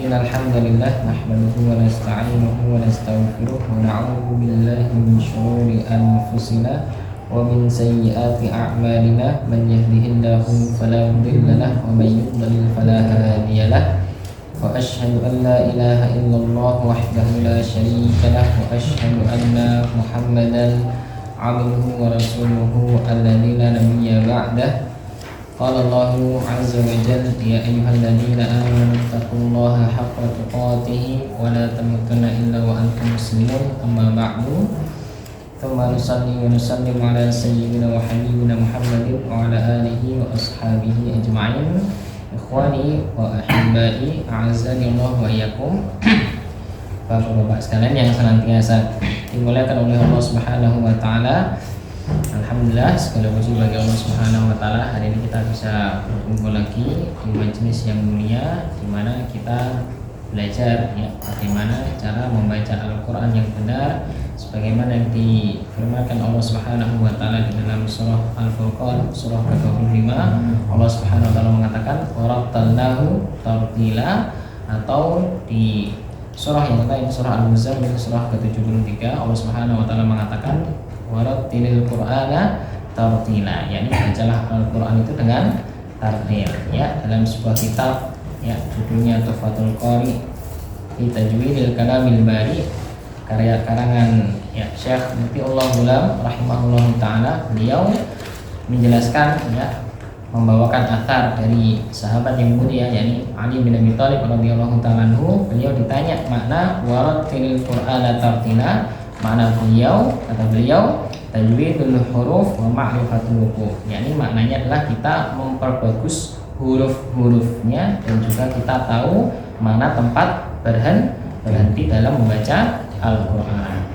Innal hamdalillah nahmaduhu wa nasta'inuhu wa nastaghfiruh wa na'udzu billahi min shururi anfusina wa min sayyiati a'malina man yahdihillahu fala mudilla lahu wa man yudlil fala hadiya lahu wa asyhadu an la ilaha illallah wahdahu la syarika lahu wa asyhadu anna Muhammadan 'abduhu wa rasuluhu alladzi la nabiyya ba'dahu. Qala Allahu 'azza wa jalla ya ayyuhalladzina amanu taqullaha haqqa tuqatih wa la tamutunna illa wa antum muslimun amma ba'du. Tsumma nusalli wa nusallimu ala sayyidina wa habibina Muhammadin wa ala alihi wa ashabihi ajma'in. Ikhwani wa ahibbai a'azzani Allah wa iyyakum. Bapak-bapak sekalian yang senantiasa dimuliakan oleh Allah Subhanahu wa taala. Alhamdulillah, segala puji bagi Allah Subhanahu wa taala. Hari ini kita bisa berkumpul lagi di majelis yang mulia di mana kita belajar ya bagaimana cara membaca Al-Qur'an yang benar sebagaimana yang difirmankan Allah Subhanahu wa taala di dalam surah Al-Furqan surah ke-25. Allah Subhanahu wa taala mengatakan warattalnahu tartila, atau di surah yang lain surah Al-Muzammil surah ke-73 Allah Subhanahu wa taala mengatakan warattilil Qur'ana tartila, yakni bacalah Al-Qur'an itu dengan tartil ya. Dalam sebuah kitab ya judulnya Tuhfatul Qari fi Tajwidil Kalamil Bari karya karangan ya Syekh Mutiullah Ghulam rahimahullah taala, beliau menjelaskan ya membawakan athar dari sahabat yang mulia yakni Ali bin Abi Thalib radhiyallahu taala anhu. Beliau ditanya makna warattilil Qur'ana tartila, makna kata beliau tajwidul huruf wa ma'rifatul wuquf, yakni maknanya adalah kita memperbagus huruf-hurufnya dan juga kita tahu mana tempat berhenti dalam membaca Al-Qur'an.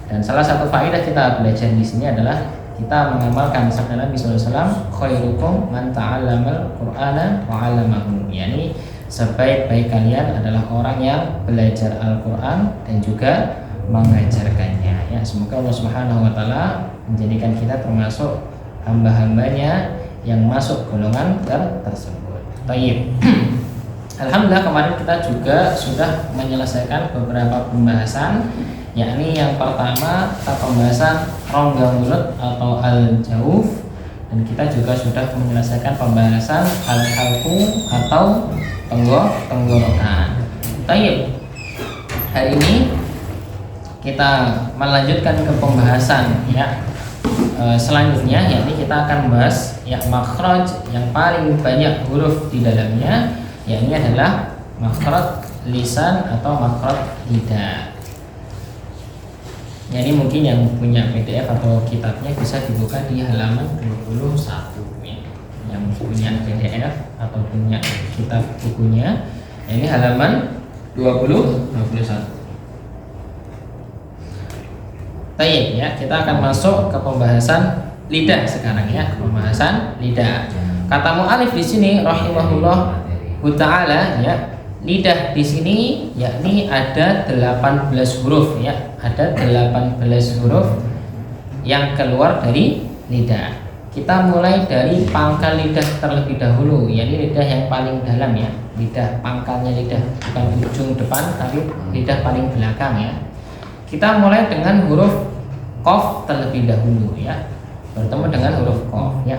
Dan salah satu faedah kita belajar di sini adalah kita mengamalkan sabda Nabi sallallahu alaihi wasallam khairukum man ta'allamal Qur'ana wa 'allamahu, yakni sebaik-baik kalian adalah orang yang belajar Al-Qur'an dan juga mengajarkannya ya. Semoga Allah Subhanahu wa taala menjadikan kita termasuk hamba-hambanya yang masuk golongan tersebut. Baik. Alhamdulillah, kemarin kita juga sudah menyelesaikan beberapa pembahasan, yakni yang pertama kita pembahasan rongga mulut atau al-jawf, dan kita juga sudah menyelesaikan pembahasan al-halqu atau tenggorokan. Baik. Hari ini kita melanjutkan ke pembahasan ya selanjutnya, yakni kita akan membahas ya makhraj yang paling banyak huruf di dalamnya, yakni adalah makhraj lisan atau makhraj lidah. Jadi mungkin yang punya PDF atau kitabnya bisa dibuka di halaman 21 ya. Yang punya PDF atau punya kitab bukunya, ini halaman 21. Baik ya, kita akan masuk ke pembahasan lidah sekarang ya, pembahasan lidah. Kata mu'alif di sini rahimahullah taala ya, lidah di sini yakni ada 18 huruf ya, ada 18 huruf yang keluar dari lidah. Kita mulai dari pangkal lidah terlebih dahulu, yakni lidah yang paling dalam ya, lidah pangkalnya lidah, bukan ujung depan tapi lidah paling belakang ya. Kita mulai dengan huruf qaf terlebih dahulu ya, bertemu dengan huruf qaf ya.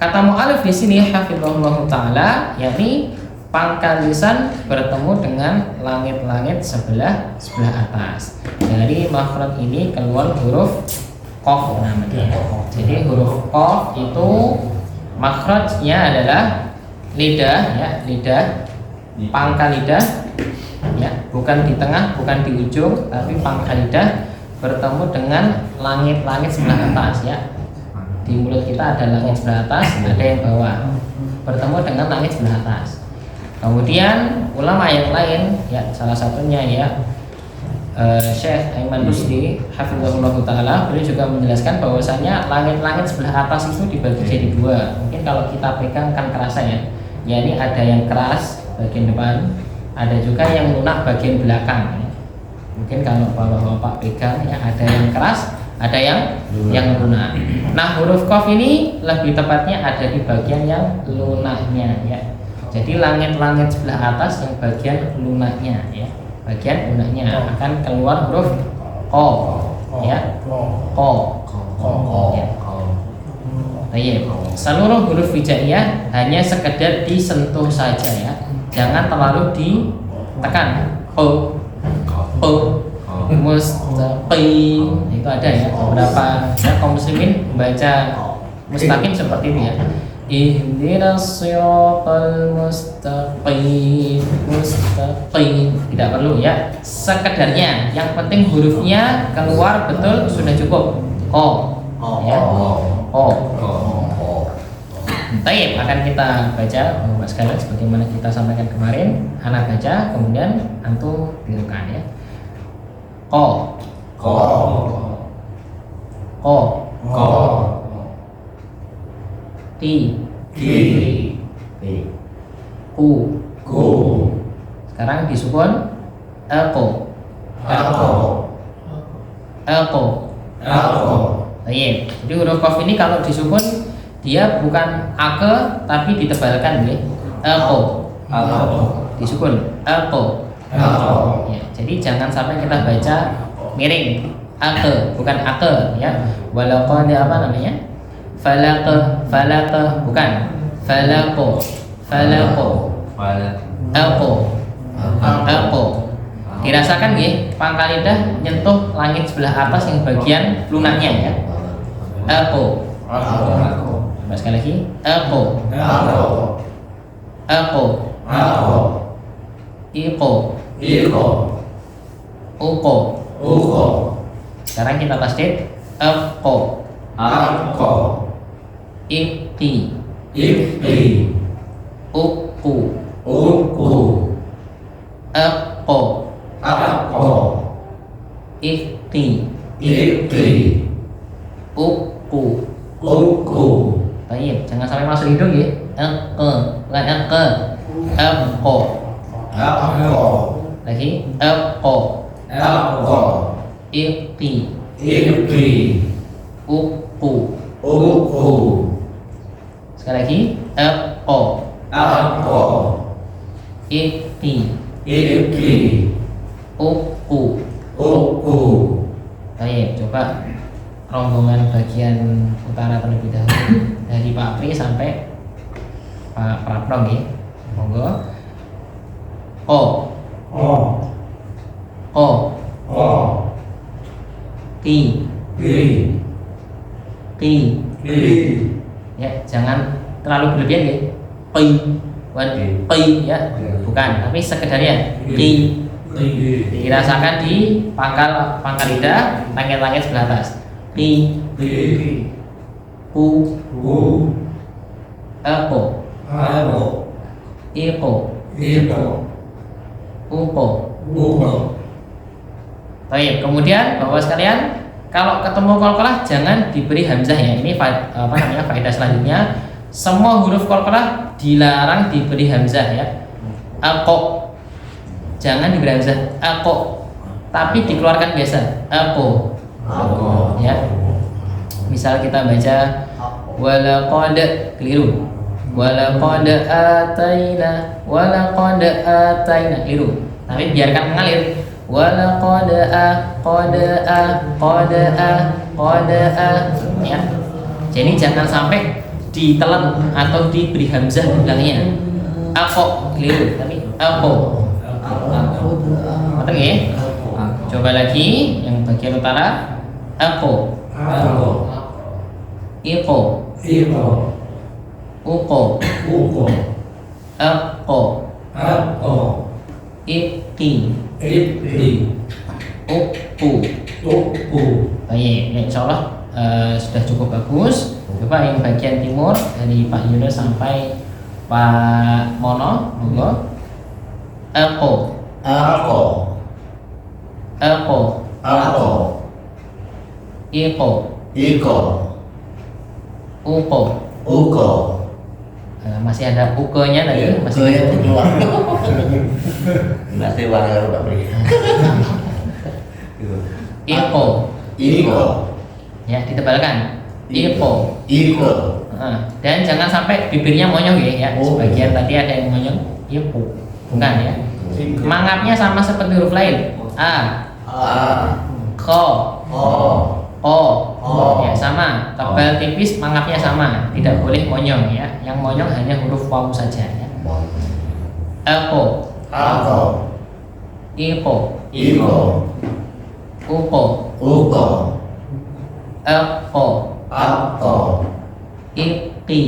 Kata mu'alif di sini hafizahullah taala, yakni pangkal lisan bertemu dengan langit-langit sebelah atas. Dari makhraj ini keluar huruf qaf namanya. Jadi huruf qaf itu makhrajnya adalah lidah ya, lidah pangkal lidah ya, bukan di tengah, bukan di ujung, tapi pangkal lidah bertemu dengan langit-langit sebelah atas ya. Di mulut kita ada langit sebelah atas, ada yang bawah, bertemu dengan langit sebelah atas. Kemudian ulama yang lain ya, salah satunya ya Syekh Aiman Rusdi hafizahullah taala, beliau juga menjelaskan bahwasanya langit-langit sebelah atas itu dibagi jadi dua. Mungkin kalau kita pegang kan kerasa ya, yakni ada yang keras bagian depan, ada juga yang lunak bagian belakang. Mungkin kalau bapak-bapak pegang ya, ada yang keras, ada yang lunak. Nah, huruf qaf ini lebih tepatnya ada di bagian yang lunaknya ya. Jadi langit-langit sebelah atas yang bagian lunaknya ya, bagian lunaknya akan keluar huruf ko ya, ko ya. Baik. Seluruh huruf hijaiyah hanya sekedar disentuh saja ya, jangan terlalu ditekan. Ko, mustaqim itu ada ya, beberapa ya kaum muslimin membaca mustaqim seperti itu ya. Ihdinas siratal mustaqim, mustaqim. Tidak perlu ya, sekedarnya. Yang penting hurufnya keluar betul sudah cukup. Ko, ya. Ko. Baik, akan kita baca Bapak sekalian sebagaimana kita sampaikan kemarin. Anak baca, kemudian antum tirukan ya. Ko, ko, ko, ko, ti, ku, ku, sekarang disukun elko, elko. Baik, jadi huruf qaf ini kalau disukun dia bukan ake tapi ditebalkan ya. Elko, disukun elko. Ya, jadi jangan sampai kita baca miring ake, bukan ake ya. Walaupun dia apa namanya? Falaqah, bukan falaqo, elko. Dirasakan ya, pangkal lidah nyentuh langit sebelah atas yang bagian lunaknya ya. Elko. Sekali lagi, elko, iko, uko. Sekarang kita tasdid elko, iki, uku, elko, iki, uku. Baik, jangan sampai masuk hidung ya. Bukan elko. Lagi elko, iki, uku. Sekali lagi elko, iki, uku. Baik, coba rombongan bagian utara terlebih dahulu dari Pak Pri sampai Pak Praprom ya. Monggo. O, ki, ya, jangan terlalu berlebihan ya. Pi ya, bukan, tapi sekedarnya ki. Dirasakan di pangkal lidah, langit-langit sebelah atas. Ki, ku, elko, iko, uko. Baik, kemudian Bapak sekalian, kalau ketemu qalqalah jangan diberi hamzah ya. Ini faedah selanjutnya. Semua huruf qalqalah dilarang diberi hamzah ya. Ako, jangan diberi hamzah. Ako, tapi dikeluarkan biasa. Ako. Ya. Misal kita baca walaqad, keliru. Walaqad ataina, keliru. Tapi biarkan mengalir. Walaqad ya. Jadi jangan sampai ditelan atau diberi hamzah di belakangnya. Ako, keliru. Tapi ako. Betul ya? Coba lagi yang bagian utara. Ako, iko, uko, elko, iki, uku. Baik, ya insya Allah sudah cukup bagus. Coba yang bagian timur dari Pak Yunus sampai Pak Mono, monggo. Elko, iko, uko. Masih ada ukonya tadi, masih keluar. Nanti warna udah pergi. iko. Ya, ditebalkan. Iko. Iko. Dan jangan sampai bibirnya monyong ya. Sebagian tadi ada yang monyong. Iko. Bukan ya. Mangapnya sama seperti huruf lain. A. Ko. O. Ya sama. Tebal tipis mangapnya sama. Tidak boleh monyong ya. Yang monyong hanya huruf waw saja ya. Eko. Iko. Uko. Eko. Iki.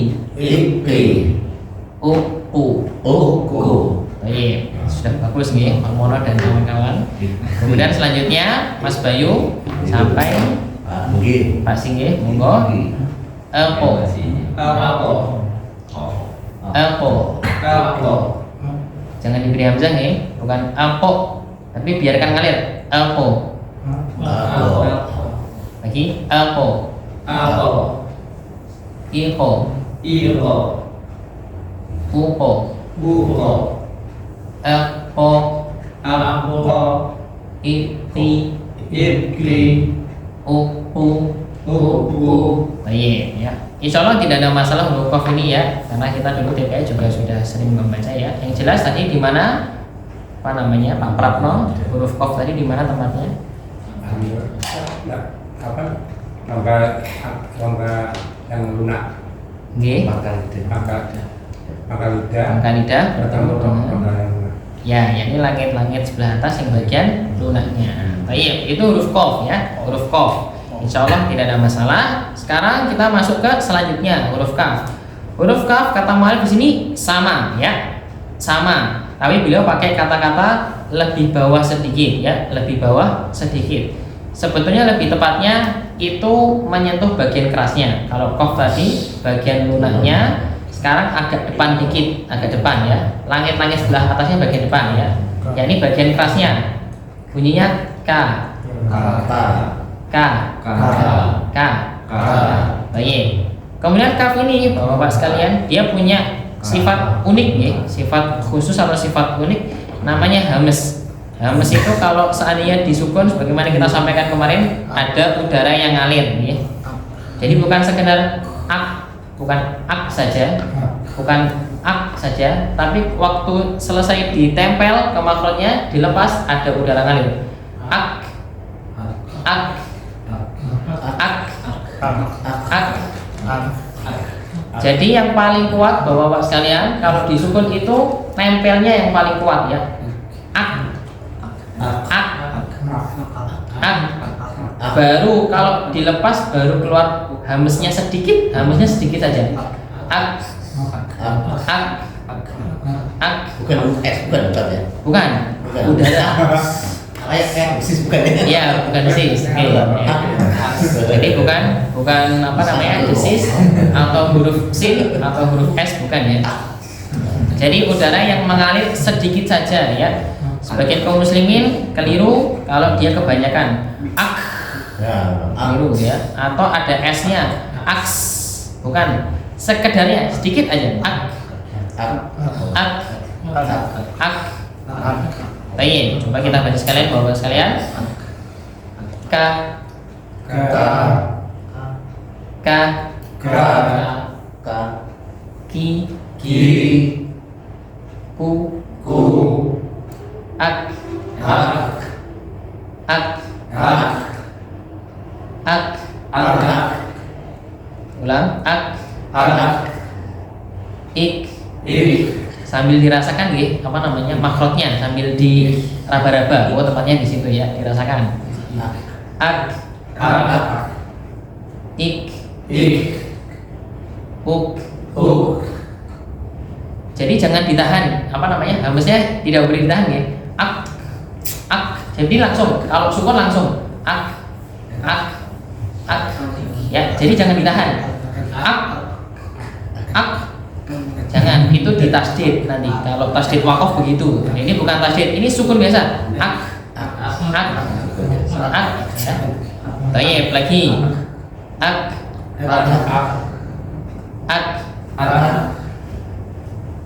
Uku. Baik, sudah bagus nih Pak Mono dan kawan-kawan. Kemudian selanjutnya Mas Bayu sampai Pak Singgih, monggo. Eko. Jangan diberi hamzah nih, bukan alpo, tapi biarkan ngalir. Alpo. Lagi alpo. Iko. Uko. Eko. Iki. Uku. Baik ya. Insya Allah tidak ada masalah huruf qaf ini ya, karena kita dulu TPA juga sudah sering membaca ya. Yang jelas tadi di mana Pak Pratno, huruf qaf tadi di mana tempatnya? Rongga yang lunak. Nggih. Pangkal lidah bertemu dengan rongga yang lunak. ya, ini langit-langit sebelah atas yang bagian lunaknya. Baik, itu huruf qaf ya, huruf qaf. Insya Allah tidak ada masalah. Sekarang kita masuk ke selanjutnya, huruf kaf. Huruf kaf kata mu'allif di sini sama ya, sama. Tapi beliau pakai kata-kata lebih bawah sedikit ya, lebih bawah sedikit. Sebetulnya lebih tepatnya itu menyentuh bagian kerasnya. Kalau qaf tadi bagian lunaknya, sekarang agak depan dikit, agak depan ya. Langit-langit sebelah atasnya bagian depan ya. Ya ini bagian kerasnya. Bunyinya k. Baik. Kemudian kaf ini Bapak-bapak sekalian, dia punya sifat unik ya, sifat khusus atau sifat unik namanya hames. Hames itu kalau seandainya disukun sebagaimana kita sampaikan kemarin, ada udara yang ngalir ya. Jadi bukan sekedar ak saja, tapi waktu selesai ditempel ke makrotnya, dilepas ada udara ngalir. Jadi yang paling kuat Bapak-bapak sekalian, kalau disukun itu nempelnya yang paling kuat ya. Baru kalau dilepas baru keluar hamesnya sedikit saja. Bukan S, bukan ya? Bukan. Udara. Sis bukan ya? Iya, bukan sis. Jadi bukan apa namanya desis atau huruf sin atau huruf S, bukan ya. Jadi udara yang mengalir sedikit saja ya. Sebagian kaum muslimin keliru kalau dia kebanyakan keliru ya, atau ada S-nya aks, bukan, sekedarnya sedikit aja Baik, coba kita baca sekalian Bapak sekalian. Ki ku ak ulang ik sambil dirasakan apa namanya makrotnya, sambil diraba-raba. Tempatnya di situ ya, dirasakan. Ik uk. Jadi jangan ditahan, apa namanya, hamesnya tidak boleh ditahan ya. Jadi langsung, kalau sukun langsung ya, jadi jangan ditahan. Jangan, itu ditasdid nanti. Kalau tasdid waqaf begitu. Ini bukan tasdid, ini sukun biasa. Baik, lagi.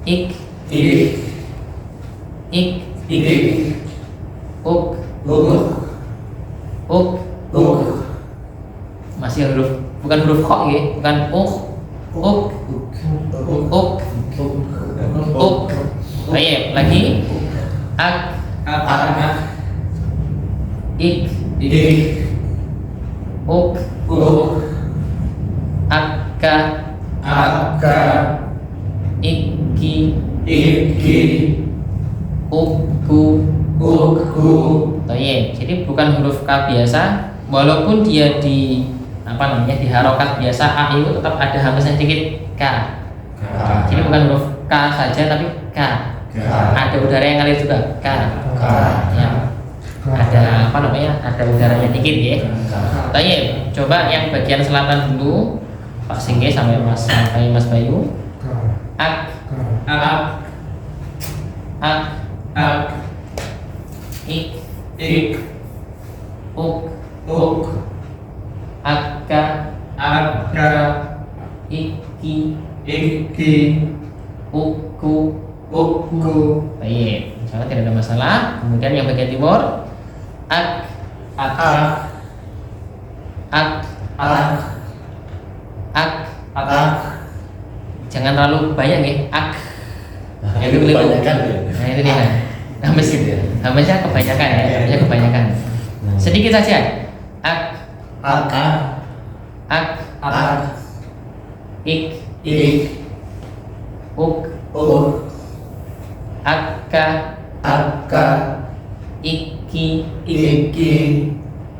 Ik uk. Masih huruf bukan huruf kok ya, bukan uk. Baik, lagi ak, ik, uk, akka, iki, ukku. Baik, jadi bukan huruf K biasa, walaupun dia di di harokat biasa A itu tetap ada hamzah sedikit K. Jadi bukan huruf K saja tapi K. Ada udara yang ngalir juga K. Ya. Ada ada udaranya dikit ya. Baik, coba yang bagian selatan dulu, Pak Singge sampai Mas Bayu. Ak, ik, uk, akka, iki, ukku. Baik, insyaallah tidak ada masalah. Kemudian yang bagian timur, ak, jangan terlalu banyak ya, ak. Itu Kebanyakan. Nah itu dia. Hamzah kebanyakan ya, hamzah kebanyakan. Sedikit saja. Ak, ik, uk, akka, iki,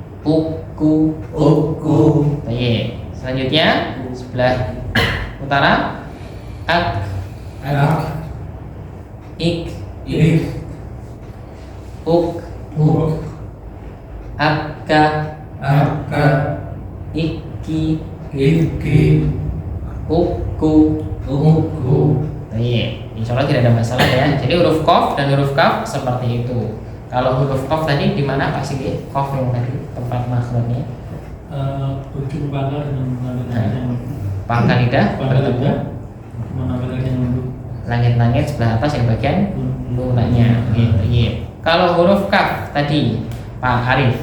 ukku. Baik. Selanjutnya sebelah utara, ak, ik, uk, akka, iki, ukku. Baik, insya Allah tidak ada masalah ya. Jadi huruf kof dan huruf kaf seperti itu. Kalau huruf kof tadi di mana Pak Sigi? Kof yang tadi tempat makhrajnya. Ujung pangkal dengan mengambil yang Pangkal lidah bertemu mengambil yang lembut. langit-langit sebelah atas yang bagian lunaknya. Gitu. Iya. Kalau huruf kaf tadi Pak Arif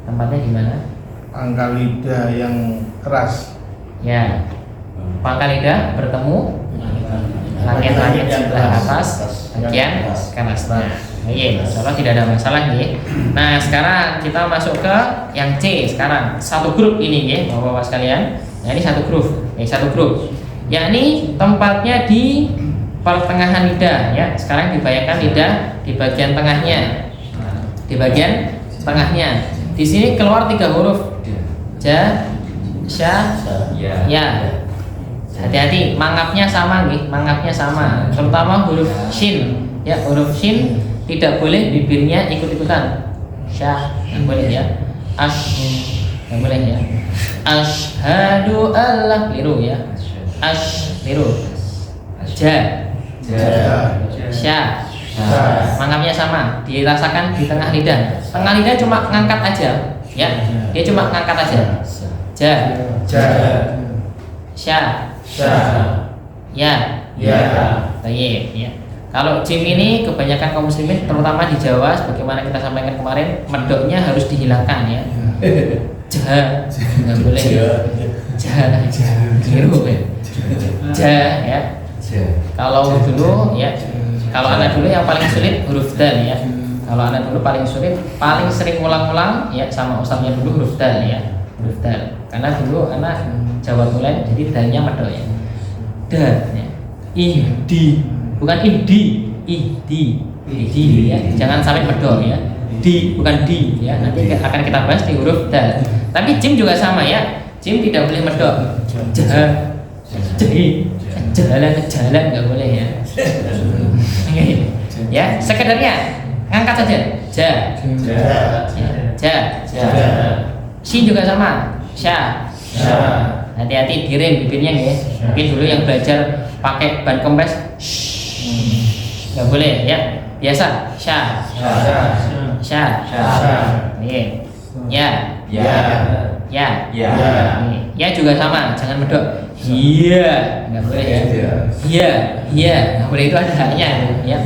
tempatnya di mana? Pangkal lidah yang keras. Ya. Pangkal lidah bertemu langit-langit sebelah atas bagian kerasnya. Iya, insyaallah tidak ada masalah nih. Nah, sekarang kita masuk ke yang C sekarang. Satu grup ini ya, Bapak-bapak sekalian. Nah, ini satu grup. Yakni tempatnya di pertengahan lidah ya. Sekarang dibayangkan lidah di bagian tengahnya. Di bagian tengahnya. Di sini keluar 3 huruf. Ja, sya, ya. Hati-hati, mangapnya sama nih, terutama huruf shin. Ya, huruf shin tidak boleh bibirnya ikut-ikutan. Syah, nggak boleh ya. Nggak boleh ya. Asyhadu alla, keliru ya. Keliru. Ja, syah. Mangapnya sama, dirasakan di tengah lidah. Tengah lidah cuma ngangkat aja, ya. Dia cuma ngangkat aja. Ja, syah. Ya. Baik, ya. Kalau jim ini kebanyakan kaum muslimin terutama di Jawa sebagaimana kita sampaikan kemarin, medoknya harus dihilangkan ya. Ja, nggak boleh. Keliru ya. Ja. Kalau dulu ya, kalau anak dulu yang paling sulit huruf dal ya. Kalau anak dulu paling sulit, paling sering ulang-ulang ya sama ustaznya dulu huruf dal ya. Huruf dal. Karena dulu anak Jawa Tulen jadi dalnya medok ya. Dal ya. Ihdi, bukan ihdi ya. Jangan sampai medok ya. Di bukan di ya. Nanti akan kita bahas di huruf dal. Tapi jim juga sama ya. Jim tidak boleh medok. Jalan nggak boleh ya. Ya, sekedarnya angkat saja. Shin juga sama. Sya. Hati-hati direm bibirnya ya. Mungkin dulu yang belajar pakai ban kempes nggak boleh ya. Biasa sya. Ya juga sama, jangan medok. Iya, nggak boleh ya. Iya, nggak boleh, itu ada haknya ya.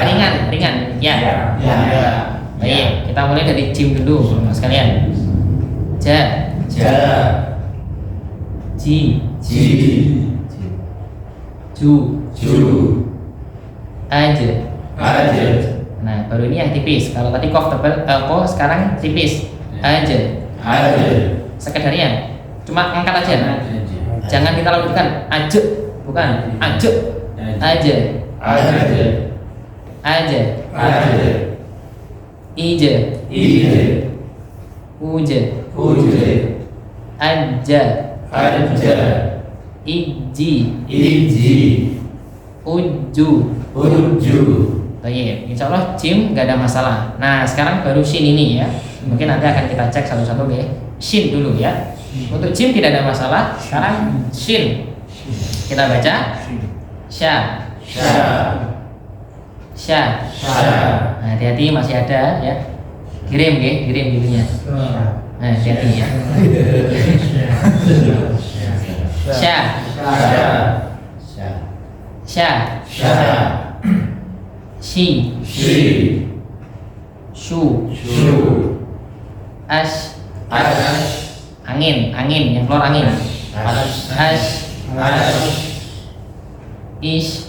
Ringan ya. Baik, kita mulai dari jim dulu mas kalian. Ja, Ji. Ju. Aj. Nah, baru ini yang tipis. Kalau tadi kof tebal, ko sekarang tipis. Aj. Sekedarnya, cuma angkat aja. Jangan kita lakukan aj, bukan aj. Aja. Ije. Uje. Aja. Iji. Uju. Baik, insya Allah jim nggak ada masalah. Nah, sekarang baru shin ini ya. Mungkin nanti akan kita cek satu-satu ya. Shin dulu ya. Untuk jim tidak ada masalah. Sekarang shin. Kita baca sya. Nah, hati-hati masih ada ya. Kirim ya, kirim dulunya. Nah, hati-hati ya. Sya. Shi. Shu. Ash. Angin, yang keluar angin. Ash. Ish.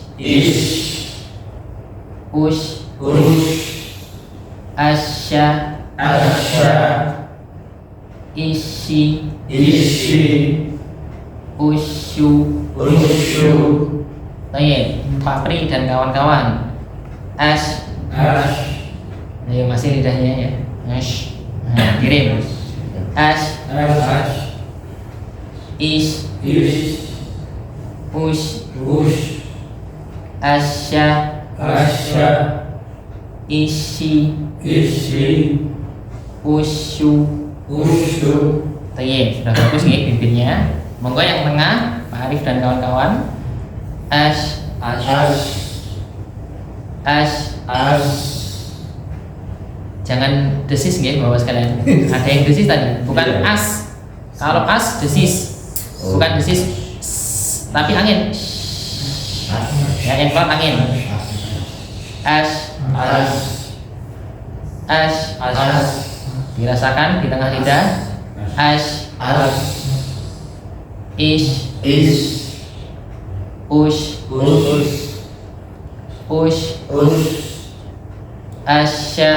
Ush. Asya. Ishi. Ushu. Baik, Pak Pri dan kawan-kawan. Ash. Ayo masih lidahnya ya. Ash. Nah, kirim. Ash. Ish. Ush. Asya. Ishi. Ushu. Baik, sudah bagus nih bibirnya. Monggo yang tengah, Pak Arif dan kawan-kawan. Ash. Jangan desis nggih Bapak sekalian. Ada yang desis tadi, bukan as. Kalau as desis, bukan desis, tapi angin. Ya, yang keluar angin. Ash. Dirasakan di tengah lidah. Ash. Ish. Ush. Asya.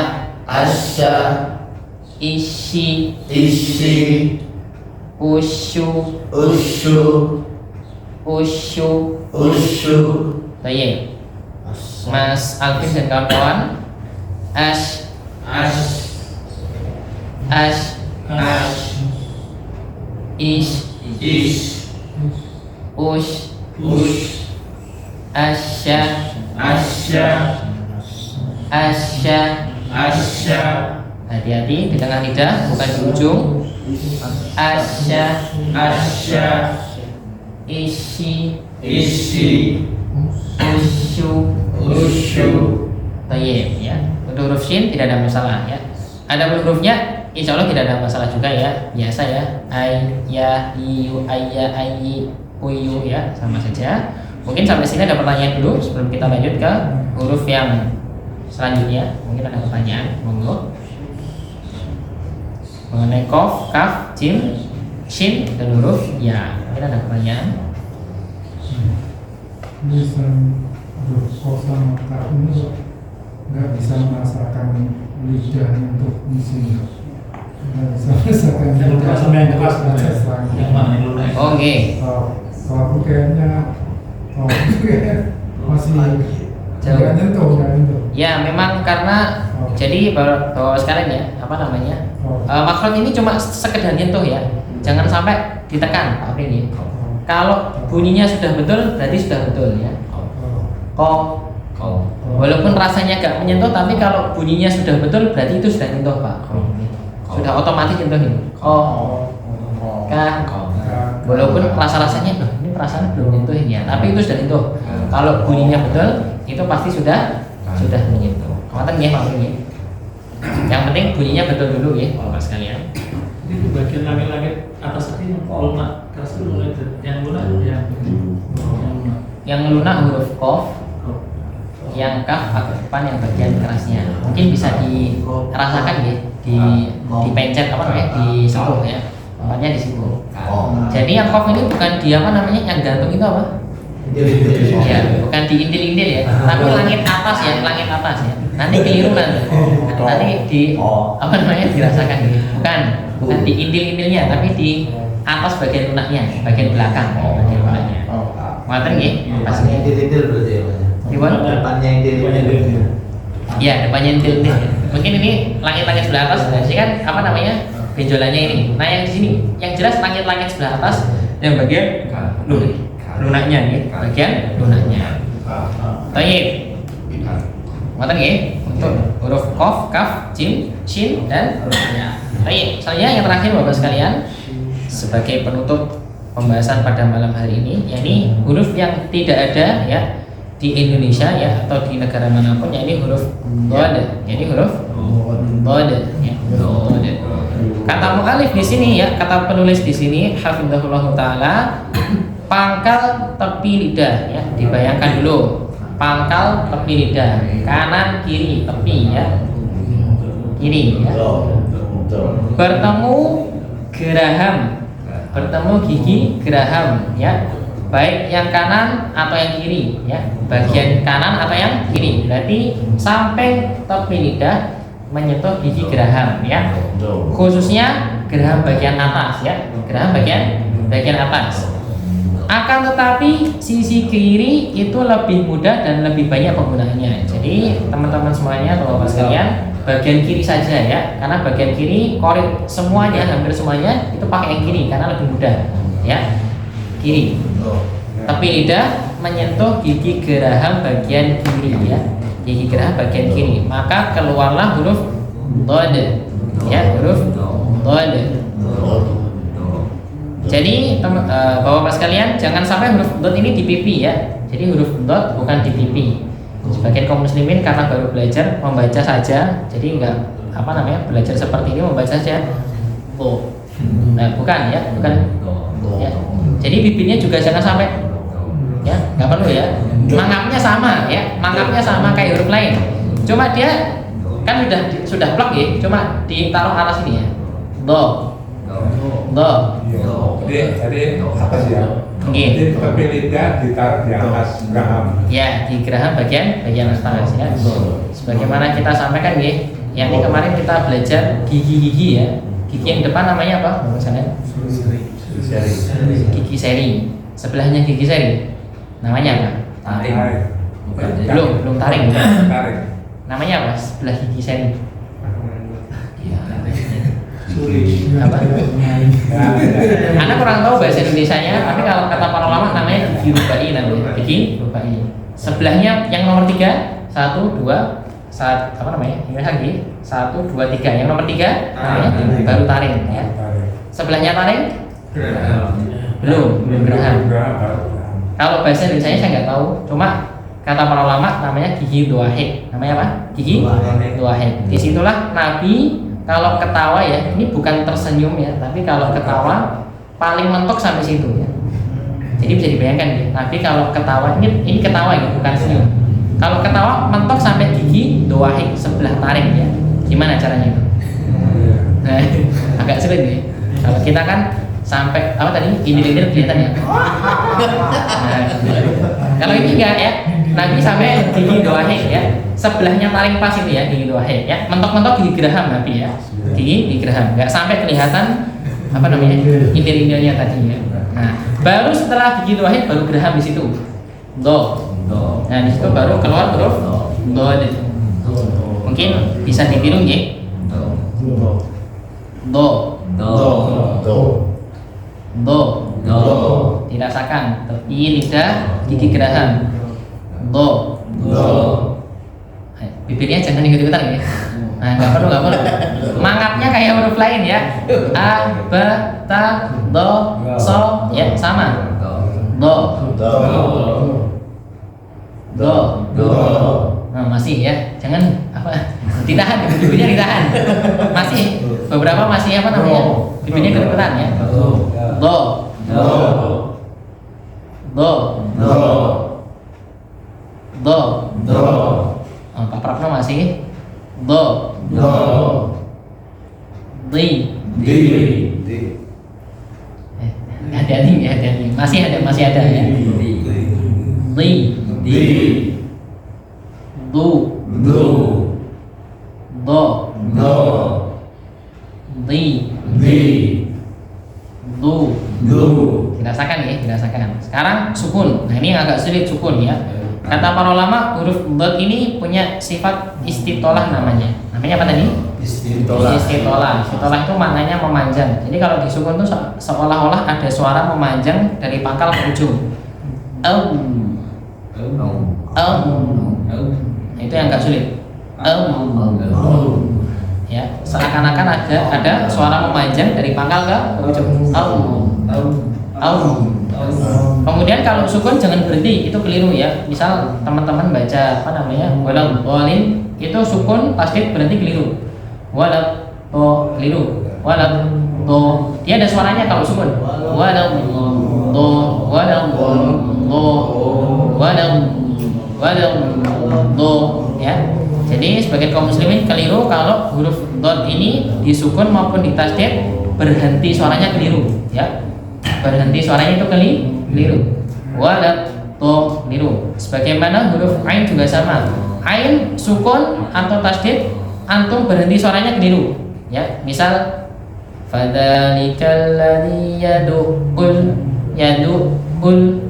Ishi. Ushu. Baik. Mas Alvin dan kawan-kawan. Ash. Ish. Ush. Asya. Hati-hati di tengah lidah, bukan di ujung. Asya. Ishi. Ushu. Baik ya. Untuk huruf shin tidak ada masalah ya. Ada hurufnya, insya Allah tidak ada masalah juga ya. Biasa ya. Ay, ya, iyu, ayya, ayyi, uyu ya, sama saja. Mungkin sampai sini ada pertanyaan dulu sebelum kita lanjut ke huruf yang selanjutnya. Mungkin ada pertanyaan, monggo. Mengenai kof, kaf, jim, shin dan huruf ya. Mungkin ada pertanyaan. Bisa berkos sama kaf ini nggak bisa merasakan lidahnya untuk musim, nggak bisa merasakan lidah sama yang keras yang mana yang lunak. Oke. Kalau aku kayaknya masih nggak nyentuh. Ya memang karena jadi bawa sekalian ya, apa namanya, makrot ini cuma sekedar nyentuh ya, jangan sampai ditekan Pak ini. Kalau bunyinya sudah betul berarti sudah betul ya. Walaupun rasanya gak menyentuh, tapi kalau bunyinya sudah betul berarti itu sudah nyentuh Pak. Sudah otomatis nyentuh ini. Walaupun rasa-rasanya ini perasaan belum nyentuh ini ya, tapi itu sudah nyentuh. Kalau bunyinya betul itu pasti sudah menyentuh. Kawan ya Pak ini. Yang penting bunyinya betul dulu ya Bapak sekalian. Itu bagian langit-langit atas tadi yang lunak, keras dulu yang lunak Yang lunak huruf kof, yang kaf agak depan yang bagian kerasnya. Mungkin bisa dirasakan ya, dipencet apa namanya, disentuh ya. Tempatnya di situ. Oh. Jadi yang kof ini bukan di apa namanya, yang gantung itu apa? Ya, bukan di intil-intil ya, tapi langit atas ya, langit atas ya. Nanti keliru nanti di apa namanya dirasakan gitu. Bukan di intil-intilnya, tapi di atas bagian lunaknya, bagian belakang, bagian lunaknya. Ngoten nggih? Pas Intil berarti ya Mas. Gimana? Depannya intil. Iya, depannya intil-intil. Mungkin ini langit-langit sebelah atas, jadi kan apa namanya? Benjolannya ini. Nah, yang di sini, yang jelas langit-langit sebelah atas, yang bagian lunaknya nih, bagian lunaknya. Baik. Ngoten nggih? Untuk huruf qaf, kaf, jim, shin dan ya. Baik, selanjutnya yang terakhir Bapak sekalian sebagai penutup pembahasan pada malam hari ini, yakni huruf yang tidak ada ya di Indonesia ya atau di negara manapun, yakni huruf dhad, yakni huruf dhad ya. Dhad. Kata mu'alif di sini ya, kata penulis di sini hafizahullah taala, pangkal tepi lidah ya, dibayangkan dulu. Pangkal tepi lidah, kanan kiri tepi ya. Kiri ya. Bertemu geraham, bertemu gigi geraham ya, baik yang kanan atau yang kiri ya, bagian kanan atau yang kiri, berarti sampai tepi lidah menyentuh gigi geraham ya, khususnya geraham bagian atas ya, geraham bagian atas. Akan tetapi sisi kiri itu lebih mudah dan lebih banyak penggunaannya. Jadi teman-teman semuanya atau bapak sekalian, bagian kiri saja ya, karena bagian kiri korek semuanya, hampir semuanya itu pakai yang kiri karena lebih mudah ya, kiri. Tepi lidah menyentuh gigi geraham bagian kiri ya, gigi geraham bagian kiri, maka keluarlah huruf dhad ya, huruf dhad. Jadi bapak-bapak sekalian, jangan sampai huruf dhad ini di pipi ya. Jadi huruf dhad bukan di pipi. Sebagian kaum muslimin karena baru belajar membaca saja, jadi enggak apa namanya, belajar seperti ini membaca saja oh. Nah, bukan ya, bukan ya. Jadi bibirnya juga jangan sampai ya, nggak perlu ya. Mangapnya sama ya, mangapnya sama kayak huruf lain. Cuma dia kan sudah plak ya, cuma ditaruh atas ini ya. Do. Jadi atas ya. Jadi tepi lidah ditaruh di atas geraham. Ya, di geraham bagian atas ya. Sebagaimana kita sampaikan ya, yang ini kemarin kita belajar gigi-gigi ya. Gigi yang depan namanya apa? Misalnya gigi seri. Sebelahnya gigi seri. Namanya apa? Taring. Belum taring. Taring. Namanya apa? Sebelah gigi seri. Apa? Anak kurang tahu bahasa Indonesianya, tapi kalau kata para ulama namanya gigi rubai, namanya gigi rubai. Sebelahnya yang nomor 3, 1, 2, apa namanya? Ini lagi 1, 2, 3. Yang nomor 3 namanya baru taring ya. Sebelahnya taring? Belum geraham. Kalau bahasa Indonesianya saya nggak tahu, cuma kata para ulama namanya gigi duahek. Namanya apa? Gigi duahek. Disitulah Nabi kalau ketawa ya, ini bukan tersenyum ya, tapi kalau ketawa paling mentok sampai situ ya. Jadi bisa dibayangkan ya, Nabi kalau ketawa ini ketawa ya, bukan senyum. Kalau ketawa mentok sampai gigi doahik sebelah taring ya. Gimana caranya itu? Nah, agak sulit ya. Kalau kita kan sampai apa tadi? Ini kelihatan ya. Nah, kalau ini enggak ya, Nabi sampai gigi doahik ya. Sebelahnya taring pas itu ya, gigi doahik ya. Mentok-mentok gigi geraham Nabi ya. Gigi geraham, enggak sampai kelihatan apa namanya? Intil-intilnya tadi ya. Nah, baru setelah gigi doahik baru geraham di situ. Do. Nah, di situ baru keluar huruf do. Mungkin bisa ditiru ya. Do. Dirasakan tepi lidah gigi geraham. Do. Bibirnya jangan ikut-ikutan ya. Nah, nggak perlu. Mangapnya kayak huruf lain ya. A, B, ta, do, so, ya sama. Do. Nah, masih ya. Jangan apa? Ditahan, bibirnya ditahan. Masih beberapa masih apa namanya? Bibirnya ikut-ikutan ya. Do. Oh, Pak Prapno masih do. Di. Masih ada ya. Di, du, do, di, du. Dirasakan ya, dirasakan. Sekarang sukun. Nah, ini yang agak sulit sukun ya. Kata para ulama, huruf dot ini punya sifat istitolah namanya. Namanya apa tadi? Istitolah. Istitolah itu maknanya memanjang. Jadi kalau disukun itu seolah-olah ada suara memanjang dari pangkal ke ujung. Itu yang agak sulit. Ya, seakan-akan ada suara memanjang dari pangkal ke ujung. Kemudian kalau sukun jangan berhenti, itu keliru ya. Misal teman-teman baca apa namanya, walau dolin, itu sukun tasdid berhenti keliru. Walau to keliru. Walau to dia ada suaranya kalau sukun. Walau to ya. Jadi sebagian kaum muslimin keliru kalau huruf dot ini disukun maupun ditasdid berhenti suaranya keliru ya. Berhenti suaranya itu keliru. Walau to keliru. Sebagaimana huruf ain juga sama. Ain sukun atau tasdid antum berhenti suaranya keliru ya. Misal fadzalikal ladzi yad'ul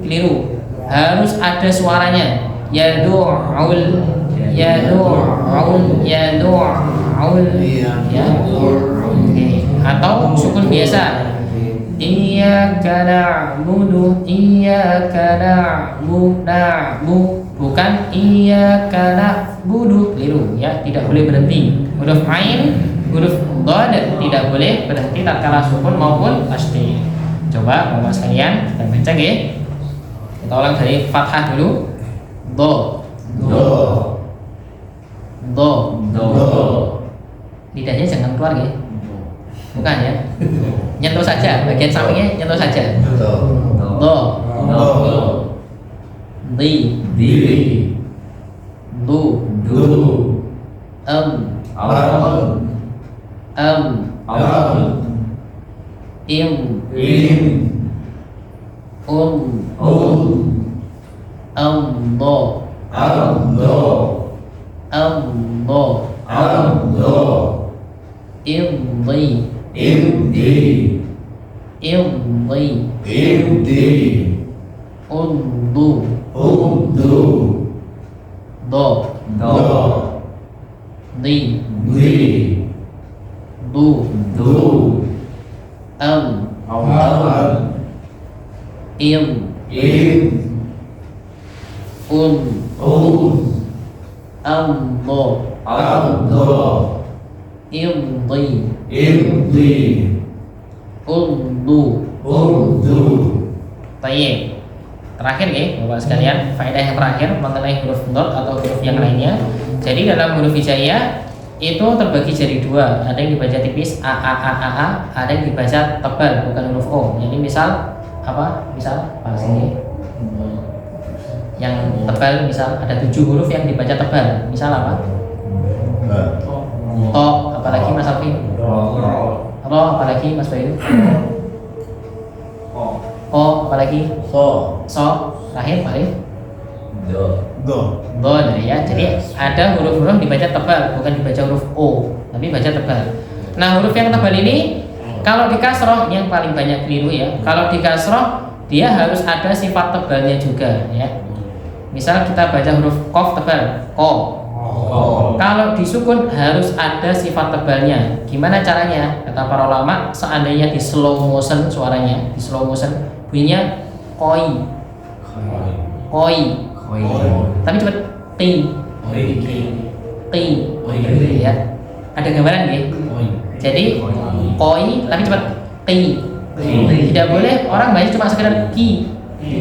keliru. Harus ada suaranya. Yad'ul ya. Atau sukun biasa. Iyyaka na'budu bukan iyyaka na'budu keliru ya, tidak boleh berhenti. Huruf ain, huruf dhad tidak boleh berhenti tatkala sukun maupun tasdid. Coba Bapak sekalian kita baca ya. Kita ulang dari fathah dulu. Do. Lidahnya jangan keluar ya. Bukan ya. Nyentuh saja, bagian sampingnya nyentuh saja. Do. Di. Du. Im. Baik. Terakhir ya, Bapak sekalian, faedah yang terakhir mengenai huruf dot atau huruf yang lainnya. Jadi dalam huruf hijaiyah itu terbagi jadi dua, ada yang dibaca tipis a, ada yang dibaca tebal bukan huruf o. Jadi misal apa? Misal pas ini yang tebal, misal ada 7 huruf yang dibaca tebal. Misal apa? To, apalagi Mas Alfi? Ro, apalagi Mas Bayu? O, apalagi? So, terakhir paling? Do ya. Jadi ada huruf-huruf dibaca tebal, bukan dibaca huruf O, tapi baca tebal. Nah, huruf yang tebal ini kalau di kasroh yang paling banyak keliru ya. Kalau di kasroh dia harus ada sifat tebalnya juga ya. Misal kita baca huruf kof tebal, ko. Kalau disukun harus ada sifat tebalnya. Gimana caranya? Kata para ulama, seandainya di slow motion suaranya, di slow motion bunyinya koi. Tapi cepat ti ya. Ada gambaran ya? Jadi koi tapi cepat ti. Tidak boleh orang baca cuma sekedar ki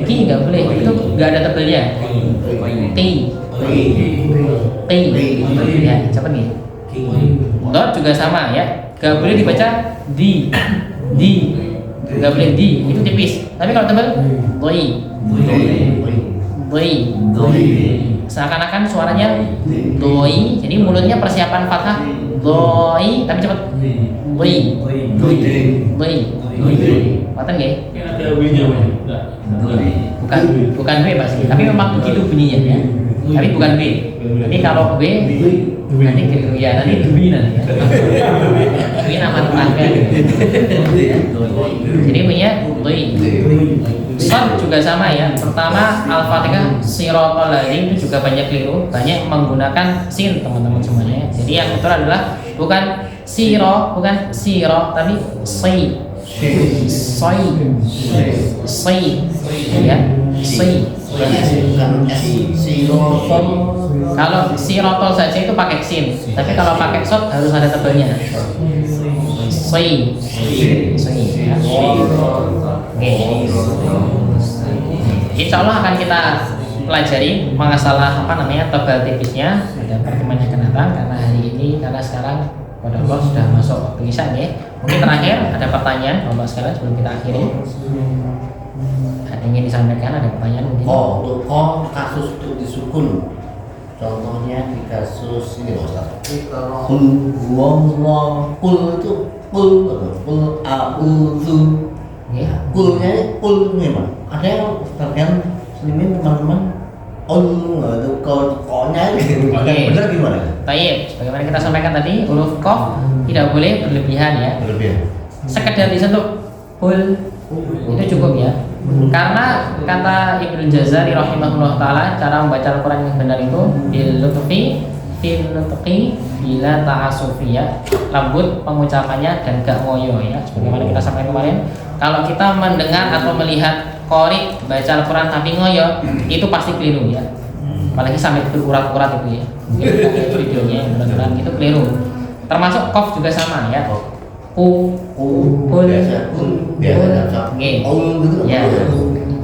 nggak boleh, itu nggak ada tebelnya. Ti ya, cepat nih. Dot juga sama ya, nggak boleh dibaca di nggak boleh di, itu tipis. Tapi kalau tebal doi, seakan-akan suaranya doi, jadi mulutnya persiapan fathah doi, tapi cepat doi. Ngoten nggih? Ini ada W-nya Pak. Enggak. Bukan W pasti, tapi memang begitu bunyinya ya. Tapi bukan W. Jadi kalau W nanti keliru ya, nanti Dwi nanti ya. Dwi nama tetangga. Jadi punya Dwi. Shad juga sama ya. Pertama Al-Fatihah Siratal Ladzina itu juga banyak keliru, banyak menggunakan sin teman-teman semuanya. Jadi yang betul adalah bukan siro, bukan siro, tapi si. Si ya, si. Bukan sirotol. Kalau sirotol saja itu pakai sin, tapi kalau pakai shad harus ada tebalnya. Si ya. Oke. Insya Allah akan kita pelajari masalah tebal tipisnya pada pertemuan yang akan datang, karena hari ini, karena sekarang pada Allah sudah masuk waktu isya ya. Mungkin terakhir ada pertanyaan Bapak sekalian sebelum kita akhiri. Ada ingin disampaikan, ada pertanyaan mungkin? Untuk kasus itu disukun. Contohnya di kasus ini Ustaz. Kul huwallahu kul itu kul a'udzu. Ya. Kulnya ini kul memang. Ada yang terkadang muslimin teman-teman itu koknya benar gimana? Baik, sebagaimana kita sampaikan tadi, huruf qaf tidak boleh berlebihan ya. Berlebihan. Sekedar disentuh kul itu cukup ya. Karena kata Ibnu Jazari rahimahullah taala, cara membaca Al-Qur'an yang benar itu bil lutfi bila ta'asufi ya. Lembut pengucapannya dan gak ngoyo ya. Sebagaimana kita sampaikan kemarin, kalau kita mendengar atau melihat qori baca Al-Qur'an tapi ngoyo, itu pasti keliru ya. Apalagi sampai berurat-urat itu ya. Mungkin kita lihat videonya yang benar-benar itu keliru. Termasuk qaf juga sama ya. Kul biasa nggih. Ya.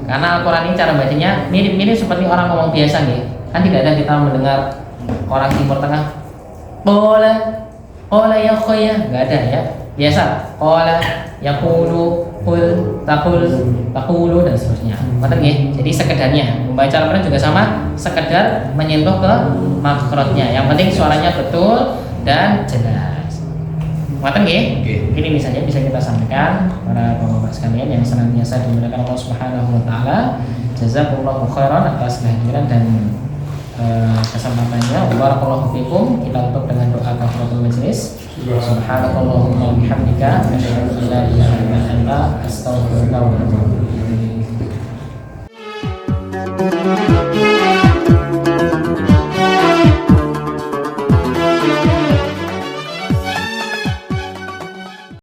Karena Al-Qur'an ini cara bacanya mirip-mirip seperti orang ngomong biasa nggih. Kan tidak ada kita mendengar orang Timur Tengah qala ya khoya, enggak ada ya. Biasa qala yaqulu qul taqulu dan seterusnya. Ngoten nggih. Jadi sekedarnya membaca Al-Qur'an juga sama, sekedar menyentuh ke makhrajnya. Yang penting suaranya betul dan jelas. Ngoten nggih? Ini misalnya bisa kita sampaikan para bapak-bapak sekalian yang senantiasa dimuliakan Allah Subhanahu wa taala. Jazakumullahu khairan atas kehadiran dan kesempatannya. Barakallahu fikum. Kita tutup dengan doa kafaratul majelis. Subhanakallahumma wa bihamdika asyhadu an la ilaha illa anta astaghfiruka wa atubu ilaik.